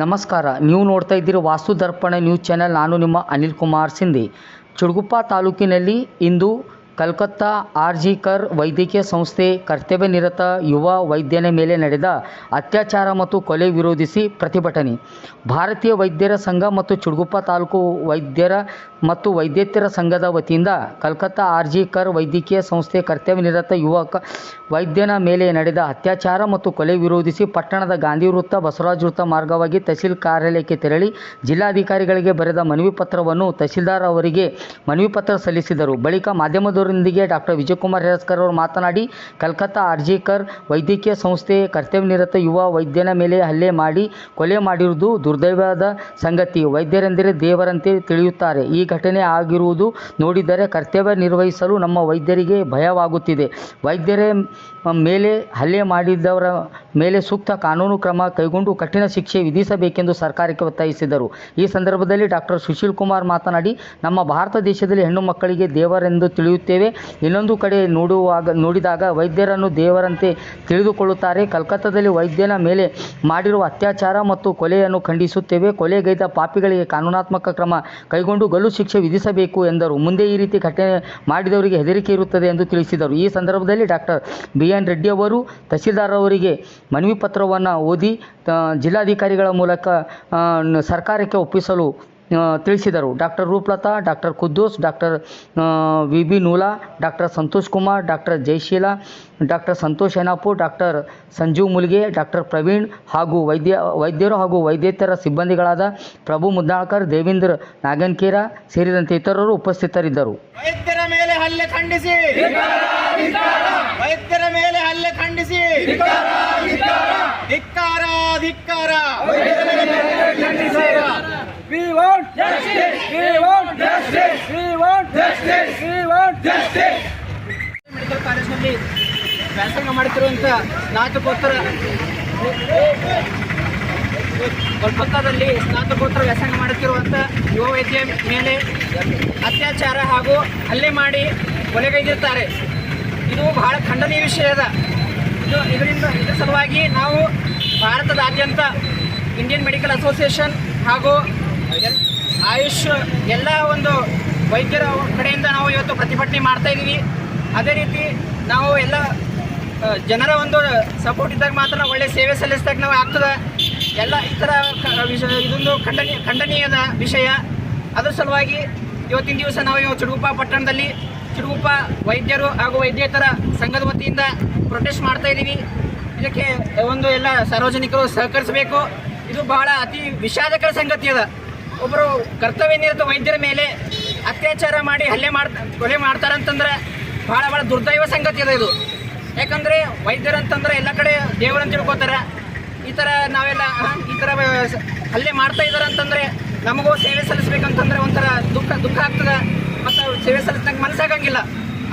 ನಮಸ್ಕಾರ. ನೀವು ನೋಡ್ತಾ ಇದ್ದೀರಿ ವಾಸ್ತು ದರ್ಪಣ ನ್ಯೂಸ್ ಚಾನೆಲ್. ನಾನು ನಿಮ್ಮ ಅನಿಲ್ ಕುಮಾರ್ ಸಿಂಧಿ. ಚಿಡುಗುಪ್ಪ ತಾಲೂಕಿನಲ್ಲಿ ಇಂದು ಕಲ್ಕತ್ತಾ ಆರ್.ಜಿ. ಕರ್ ವೈದ್ಯಕೀಯ ಸಂಸ್ಥೆ ಕರ್ತವ್ಯ ನಿರತ ಯುವ ವೈದ್ಯನ ಮೇಲೆ ನಡೆದ ಅತ್ಯಾಚಾರ ಮತ್ತು ಕೊಲೆ ವಿರೋಧಿಸಿ ಪ್ರತಿಭಟನೆ. ಭಾರತೀಯ ವೈದ್ಯರ ಸಂಘ ಮತ್ತು ಚಿಡುಗುಪ್ಪ ತಾಲೂಕು ವೈದ್ಯರ ಮತ್ತು ವೈದ್ಯೇತರ ಸಂಘದ ವತಿಯಿಂದ ಕಲ್ಕತ್ತಾ ಆರ್.ಜಿ. ಕರ್ ವೈದ್ಯಕೀಯ ಸಂಸ್ಥೆ ಕರ್ತವ್ಯ ನಿರತ ಯುವಕ ವೈದ್ಯನ ಮೇಲೆ ನಡೆದ ಅತ್ಯಾಚಾರ ಮತ್ತು ಕೊಲೆ ವಿರೋಧಿಸಿ ಪಟ್ಟಣದ ಗಾಂಧಿ ವೃತ್ತ, ಬಸವರಾಜ ವೃತ್ತ ಮಾರ್ಗವಾಗಿ ತಹಸೀಲ್ ಕಾರ್ಯಾಲಯಕ್ಕೆ ತೆರಳಿ ಜಿಲ್ಲಾಧಿಕಾರಿಗಳಿಗೆ ಬರೆದ ಮನವಿ ಪತ್ರವನ್ನು ತಹಸೀಲ್ದಾರ್ ಅವರಿಗೆ ಮನವಿ ಪತ್ರ ಸಲ್ಲಿಸಿದರು. ಬಳಿಕ ಮಾಧ್ಯಮದವರೊಂದಿಗೆ ಡಾಕ್ಟರ್ ವಿಜಯಕುಮಾರ್ ಹೆರಸ್ಕರ್ ಅವರು ಮಾತನಾಡಿ, ಕಲ್ಕತ್ತಾ ಆರ್.ಜಿ. ಕರ್ ವೈದ್ಯಕೀಯ ಸಂಸ್ಥೆ ಕರ್ತವ್ಯ ನಿರತ ಯುವ ವೈದ್ಯನ ಮೇಲೆ ಹಲ್ಲೆ ಮಾಡಿ ಕೊಲೆ ಮಾಡಿರುವುದು ದುರ್ದೈವದ ಸಂಗತಿ. ವೈದ್ಯರೆಂದರೆ ದೇವರಂತೆ ತಿಳಿಯುತ್ತಾರೆ. ಈ ಘಟನೆ ಆಗಿರುವುದು ನೋಡಿದರೆ ಕರ್ತವ್ಯ ನಿರ್ವಹಿಸಲು ನಮ್ಮ ವೈದ್ಯರಿಗೆ ಭಯವಾಗುತ್ತಿದೆ. ವೈದ್ಯರ ಮೇಲೆ ಹಲ್ಲೆ ಮಾಡಿದವರ ಮೇಲೆ ಸೂಕ್ತ ಕಾನೂನು ಕ್ರಮ ಕೈಗೊಂಡು ಕಠಿಣ ಶಿಕ್ಷೆ ವಿಧಿಸಬೇಕೆಂದು ಸರ್ಕಾರಕ್ಕೆ ಒತ್ತಾಯಿಸಿದರು. ಈ ಸಂದರ್ಭದಲ್ಲಿ ಡಾಕ್ಟರ್ ಸುಶೀಲ್ ಕುಮಾರ್ ಮಾತನಾಡಿ, ನಮ್ಮ ಭಾರತ ದೇಶದಲ್ಲಿ ಹೆಣ್ಣು ಮಕ್ಕಳಿಗೆ ದೇವರೆಂದು ತಿಳಿಯುತ್ತೇವೆ. ಇನ್ನೊಂದು ಕಡೆ ನೋಡಿದಾಗ ವೈದ್ಯರನ್ನು ದೇವರಂತೆ ತಿಳಿದುಕೊಳ್ಳುತ್ತಾರೆ. ಕಲ್ಕತ್ತಾದಲ್ಲಿ ವೈದ್ಯನ ಮೇಲೆ ಮಾಡಿರುವ ಅತ್ಯಾಚಾರ ಮತ್ತು ಕೊಲೆಯನ್ನು ಖಂಡಿಸುತ್ತೇವೆ. ಕೊಲೆಗೈದ ಪಾಪಿಗಳಿಗೆ ಕಾನೂನಾತ್ಮಕ ಕ್ರಮ ಕೈಗೊಂಡು ಗಲ್ಲು ಶಿಕ್ಷೆ ವಿಧಿಸಬೇಕು ಎಂದರು. ಮುಂದೆ ಈ ರೀತಿ ಘಟನೆ ಮಾಡಿದವರಿಗೆ ಹೆದರಿಕೆ ಇರುತ್ತದೆ ಎಂದು ತಿಳಿಸಿದರು. ಈ ಸಂದರ್ಭದಲ್ಲಿ ಡಾಕ್ಟರ್ ಬಿ.ಎನ್. ರೆಡ್ಡಿ ಅವರು ತಹಸೀಲ್ದಾರ್ ಅವರಿಗೆ ಮನವಿ ಪತ್ರವನ್ನು ಓದಿ ಜಿಲ್ಲಾಧಿಕಾರಿಗಳ ಮೂಲಕ ಸರ್ಕಾರಕ್ಕೆ ಒಪ್ಪಿಸಲು ತಿಳಿಸಿದರು. Doctor Rupalatha, doctor Kuddus, doctor V B. Noola, doctor Santosh Kumar, doctor Jayasheela, doctor Santosh Henapur, doctor Sanjeev Mulge, doctor Praveen ಹಾಗೂ ವೈದ್ಯರು ಹಾಗೂ ವೈದ್ಯೇತರ ಸಿಬ್ಬಂದಿಗಳಾದ ಪ್ರಭು ಮುದ್ನಾಳ್ಕರ್, ದೇವೇಂದ್ರ ನಾಗನ್ಕೇರ ಸೇರಿದಂತೆ ಇತರರು ಉಪಸ್ಥಿತರಿದ್ದರು. ವೈದ್ಯರ ಮೇಲೆ ಹಲ್ಲೆ ಖಂಡಿಸಿ, ವೈದ್ಯರ ಮೇಲೆ ಹಲ್ಲೆ ಖಂಡಿಸಿ, ಧಿಕ್ಕಾರ ಧಿಕ್ಕಾರ. We want justice. We want justice. We want justice. We want justice. Medical ಕಾಲೇಜಿನಲ್ಲಿ ವ್ಯಾಸಂಗ ಮಾಡುತ್ತಿರುವಂಥ ಸ್ನಾತಕೋತ್ತರ ಕೋಲ್ಕತ್ತಾದಲ್ಲಿ ಸ್ನಾತಕೋತ್ತರ ವ್ಯಾಸಂಗ ಮಾಡುತ್ತಿರುವಂಥ ಯುವ ವೈದ್ಯ ಮೇಲೆ ಅತ್ಯಾಚಾರ ಹಾಗೂ ಹಲ್ಲೆ ಮಾಡಿ ಕೊಲೆಗೈದಿರುತ್ತಾರೆ. ಇದು ಬಹಳ ಖಂಡನೀಯ ವಿಷಯದ. ಇದರ ಸಲುವಾಗಿ ನಾವು ಭಾರತದಾದ್ಯಂತ ಇಂಡಿಯನ್ ಮೆಡಿಕಲ್ ಅಸೋಸಿಯೇಷನ್ ಹಾಗೂ ಆಯುಷ್ ಎಲ್ಲ ಒಂದು ವೈದ್ಯರ ಕಡೆಯಿಂದ ನಾವು ಇವತ್ತು ಪ್ರತಿಭಟನೆ ಮಾಡ್ತಾ ಇದ್ದೀವಿ. ಅದೇ ರೀತಿ ನಾವು ಎಲ್ಲ ಜನರ ಒಂದು ಸಪೋರ್ಟ್ ಇದ್ದಾಗ ಮಾತ್ರ ಒಳ್ಳೆಯ ಸೇವೆ ಸಲ್ಲಿಸಿದಾಗ ನಾವು ಆಗ್ತದೆ. ಎಲ್ಲ ಈ ಥರ ಇದೊಂದು ಖಂಡನೀಯದ ವಿಷಯ. ಅದರ ಸಲುವಾಗಿ ಇವತ್ತಿನ ದಿವಸ ನಾವು ಚಿಡುಗುಪ್ಪ ಪಟ್ಟಣದಲ್ಲಿ ಚಿಡುಗುಪ್ಪ ವೈದ್ಯರು ಹಾಗೂ ವೈದ್ಯೇತರ ಸಂಘದ ವತಿಯಿಂದ ಪ್ರೊಟೆಸ್ಟ್ ಮಾಡ್ತಾ ಇದ್ದೀವಿ. ಇದಕ್ಕೆ ಒಂದು ಎಲ್ಲ ಸಾರ್ವಜನಿಕರು ಸಹಕರಿಸಬೇಕು. ಇದು ಬಹಳ ಅತಿ ವಿಷಾದಕರ ಸಂಗತಿ ಅದ. ಒಬ್ಬರು ಕರ್ತವ್ಯ ನಿರತ ವೈದ್ಯರ ಮೇಲೆ ಅತ್ಯಾಚಾರ ಮಾಡಿ ಕೊಲೆ ಮಾಡ್ತಾರಂತಂದ್ರೆ ಭಾಳ ದುರ್ದೈವ ಸಂಗತಿ ಅದ ಇದು. ಯಾಕಂದರೆ ವೈದ್ಯರಂತಂದ್ರೆ ಎಲ್ಲ ಕಡೆ ದೇವರಂತ ತಿಳ್ಕೊತಾರೆ. ಈ ಥರ ನಾವೆಲ್ಲ ಈ ಥರ ಹಲ್ಲೆ ಮಾಡ್ತಾ ಇದ್ದಾರೆ ಅಂತಂದರೆ ನಮಗೂ ಸೇವೆ ಸಲ್ಲಿಸ್ಬೇಕಂತಂದ್ರೆ ಒಂಥರ ದುಃಖ ಆಗ್ತದೆ ಮತ್ತು ಸೇವೆ ಸಲ್ಲಿಸ್ದಂಗೆ ಮನಸ್ಸಾಗಂಗಿಲ್ಲ.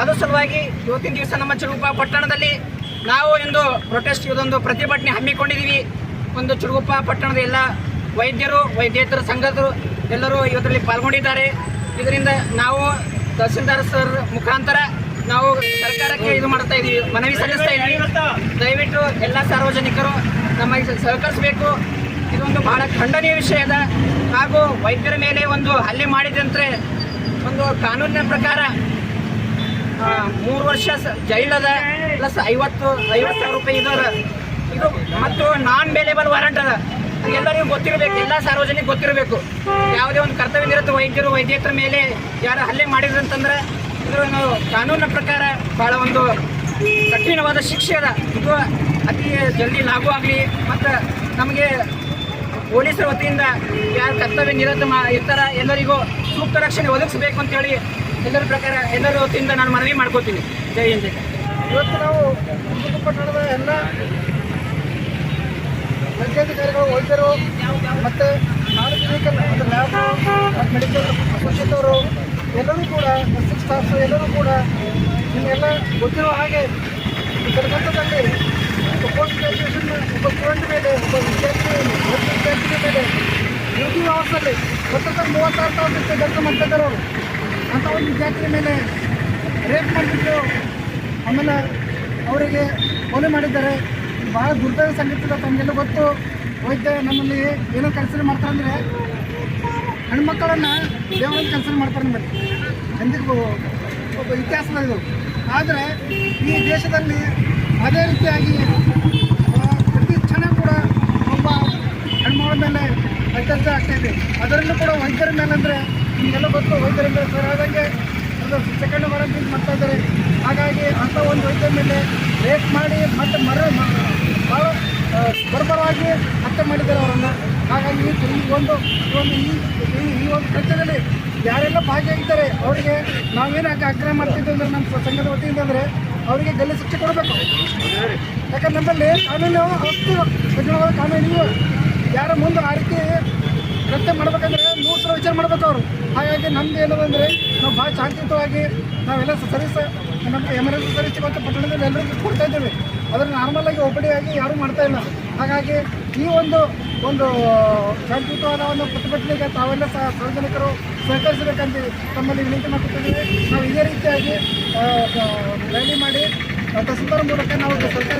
ಅದ್ರ ಸಲುವಾಗಿ ಇವತ್ತಿನ ದಿವಸ ನಮ್ಮ ಚಿಡುಗುಪ್ಪ ಪಟ್ಟಣದಲ್ಲಿ ನಾವು ಒಂದು ಪ್ರೊಟೆಸ್ಟ್ ಇದೊಂದು ಪ್ರತಿಭಟನೆ ಹಮ್ಮಿಕೊಂಡಿದ್ದೀವಿ. ಒಂದು ಚಿಡುಗುಪ್ಪ ಪಟ್ಟಣದ ಎಲ್ಲ ವೈದ್ಯರು ವೈದ್ಯೇತರ ಸಂಘದರು ಎಲ್ಲರೂ ಇವತ್ತರಲ್ಲಿ ಪಾಲ್ಗೊಂಡಿದ್ದಾರೆ. ಇದರಿಂದ ನಾವು ತಹಸೀಲ್ದಾರ್ ಸರ್ ಮುಖಾಂತರ ನಾವು ಸರ್ಕಾರಕ್ಕೆ ಇದು ಮಾಡ್ತಾ ಇದ್ದೀವಿ, ಮನವಿ ಸಲ್ಲಿಸ್ತಾ ಇದ್ದೀವಿ. ದಯವಿಟ್ಟು ಎಲ್ಲ ಸಾರ್ವಜನಿಕರು ನಮಗೆ ಸಹಕರಿಸಬೇಕು. ಇದೊಂದು ಬಹಳ ಖಂಡನೀಯ ವಿಷಯದ. ಹಾಗೂ ವೈದ್ಯರ ಮೇಲೆ ಒಂದು ಹಲ್ಲೆ ಮಾಡಿದಂತೆ ಒಂದು ಕಾನೂನಿನ ಪ್ರಕಾರ 3 ವರ್ಷ ಜೈಲದ ಪ್ಲಸ್ 50,000 ರೂಪಾಯಿ ಇದು ಮತ್ತು ನಾನ್ ಬೇಲೇಬಲ್ ವಾರಂಟ್ ಅದ. ಎಲ್ಲರಿಗೂ ಗೊತ್ತಿರಬೇಕು, ಎಲ್ಲ ಸಾರ್ವಜನಿಕ ಗೊತ್ತಿರಬೇಕು. ಯಾವುದೇ ಒಂದು ಕರ್ತವ್ಯ ನಿರತ ವೈದ್ಯರು ವೈದ್ಯೇತರ ಮೇಲೆ ಯಾರು ಹಲ್ಲೆ ಮಾಡಿದ್ರಂತಂದ್ರೆ ಇದರ ಕಾನೂನಿನ ಪ್ರಕಾರ ಭಾಳ ಒಂದು ಕಠಿಣವಾದ ಶಿಕ್ಷೆ ಅದ. ಇದು ಅತಿ ಜಲ್ದಿ ಲಾಗು ಆಗಲಿ ಮತ್ತು ನಮಗೆ ಪೊಲೀಸರ ವತಿಯಿಂದ ಯಾರು ಕರ್ತವ್ಯ ನಿರತ ಇರ್ತಾರ ಎಲ್ಲರಿಗೂ ಸೂಕ್ತ ರಕ್ಷಣೆ ಒದಗಿಸಬೇಕು ಅಂತೇಳಿ ಎಲ್ಲರ ವತಿಯಿಂದ ನಾನು ಮನವಿ ಮಾಡ್ಕೋತೀನಿ. ಜೈ ಹಿಂದ್. ಇವತ್ತು ನಾವು ಪಟ್ಟಣದ ಎಲ್ಲ ವೈದ್ಯಾಧಿಕಾರಿಗಳು, ವೈದ್ಯರು ಮತ್ತು ನಾನ್ ಕ್ಲಿನಿಕಲ್ ಅಂದರೆ ಲ್ಯಾಬ್ ಮತ್ತು ಮೆಡಿಕಲ್ ಅಸೋಸಿಯೇಟ್ ಅವರು ಎಲ್ಲರೂ ಕೂಡ ನರ್ಸಿಂಗ್ ಸ್ಟಾಫ್ ಎಲ್ಲರೂ ಕೂಡ ನಿಮಗೆಲ್ಲ ಗೊತ್ತಿರೋ ಹಾಗೆ ಈ ಕಲ್ಕತ್ತಾದಲ್ಲಿ ಪೋಸ್ಟ್ ಗ್ರ್ಯಾಜುಯೇಷನ್ ಒಬ್ಬ ಸ್ಟೂಡೆಂಟ್ ಮೇಲೆ ಒಬ್ಬ ವಿದ್ಯಾರ್ಥಿ ಮೇಲೆ ಡ್ಯೂಟಿ ಅವರ್ಸಲ್ಲಿ 36,000 ರೂಪಾಯಿ ಕೆಲಸ ಮಾಡ್ತಿದ್ದಾರೆ ಅವರು. ಅಂಥ ಒಂದು ವಿದ್ಯಾರ್ಥಿ ಮೇಲೆ ರೇಪ್ ಮಾಡಿಬಿಟ್ಟು ಆಮೇಲೆ ಅವರಿಗೆ ಕೊಲೆ ಮಾಡಿದ್ದಾರೆ. ಭಾಳ ದುರ್ದೈವ ಸಂಗತಿ ತಮಗೆಲ್ಲ ಗೊತ್ತು. ವೈದ್ಯ ನಮ್ಮಲ್ಲಿ ಏನೋ ಕನ್ಸಿಡರ್ ಮಾಡ್ತಾರೆ ಅಂದರೆ ಹೆಣ್ಮಕ್ಕಳನ್ನು ದೇವರನ್ನು ಕನ್ಸಿಡರ್ ಮಾಡ್ತಾರೆ ನಮ್ಮಲ್ಲಿ ಎಂದಿಗೂ ಒಬ್ಬ ಇತಿಹಾಸದ ಇದು. ಆದರೆ ಈ ದೇಶದಲ್ಲಿ ಅದೇ ರೀತಿಯಾಗಿ ಪ್ರತಿ ಕ್ಷಣ ಕೂಡ ಒಬ್ಬ ಹೆಣ್ಮಗಳ ಮೇಲೆ ಅತ್ಯಾಚಾರ ಆಗ್ತಾಯಿದೆ. ಅದರಲ್ಲೂ ಕೂಡ ವೈದ್ಯರ ಮೇಲೆ ಅಂದರೆ ನಿಮಗೆಲ್ಲ ಗೊತ್ತು, ವೈದ್ಯರ ಮೇಲೆ ಸರ್ ಆದಂಗೆ ಅದು ಸೆಕೆಂಡ್ ವಾರಂಟಿ ಮಾಡ್ತಾ ಇದ್ದಾರೆ. ಹಾಗಾಗಿ ಅಂಥ ಒಂದು ವೈದ್ಯರ ಮೇಲೆ ರೇಟ್ ಮಾಡಿ ಮತ್ತೆ ಭಾಳ ಬರ್ಬರವಾಗಿ ಹತ್ಯೆ ಮಾಡಿದ್ದಾರೆ ಅವರನ್ನು. ಹಾಗಾಗಿ ಈ ಒಂದು ಕೃತ್ಯದಲ್ಲಿ ಯಾರೆಲ್ಲ ಭಾಗಿಯಾಗಿದ್ದಾರೆ ಅವರಿಗೆ ನಾವೇನು ಆಗ್ರಹ ಮಾಡ್ತಿದ್ವಿ ಅಂದರೆ ನಮ್ಮ ಸಂಘದ ವತಿಯಿಂದ ಅಂದರೆ ಅವರಿಗೆ ಗಲ್ಲು ಶಿಕ್ಷೆ ಕೊಡಬೇಕು. ಯಾಕಂದ್ರೆ ನಮ್ಮಲ್ಲಿ ಕಾನೂನು ಅಷ್ಟು ಕಠಿಣವಾದ ಕಾನೂನು ಯಾರ ಮುಂದೆ ಆ ರೀತಿ ಕೃತ್ಯ ಮಾಡಬೇಕಂದ್ರೆ 100 ಸಲ ವಿಚಾರ ಮಾಡಬೇಕು ಅವರು. ಹಾಗಾಗಿ ನಮ್ದು ಏನದಂದರೆ ನಾವು ಭಾಳ ಶಾಂತಿಯುತವಾಗಿ ನಾವೆಲ್ಲ ಸರ್ವಿಸ್ ನಮ್ಮ ಎಮರ್ಜೆನ್ಸಿ ಸರ್ವಿಸ್ ಮತ್ತು ಪಟ್ಟಣದಲ್ಲಿ ಎಲ್ಲರಿಗೂ ಕೊಡ್ತಾ ಇದ್ದೇವೆ. ಅದನ್ನು ನಾರ್ಮಲಾಗಿ ಒಬ್ಬಡಿಯಾಗಿ ಯಾರೂ ಮಾಡ್ತಾ ಇಲ್ಲ. ಹಾಗಾಗಿ ಈ ಒಂದು ಶಾಂತಿಯುತವಾದ ಒಂದು ಪ್ರತಿಭಟನೆಗೆ ತಾವೆಲ್ಲ ಸಾರ್ವಜನಿಕರು ಸಹಕರಿಸಬೇಕಂತ ತಮ್ಮಲ್ಲಿ ವಿನಂತಿ ಮಾಡ್ತಿದ್ದೀವಿ. ನಾವು ಇದೇ ರೀತಿಯಾಗಿ ರ್ಯಾಲಿ ಮಾಡಿ ತಹಸೀಲ್ದಾರ್ ಮೂಲಕ ನಾವು ಸರ್ಕಾರ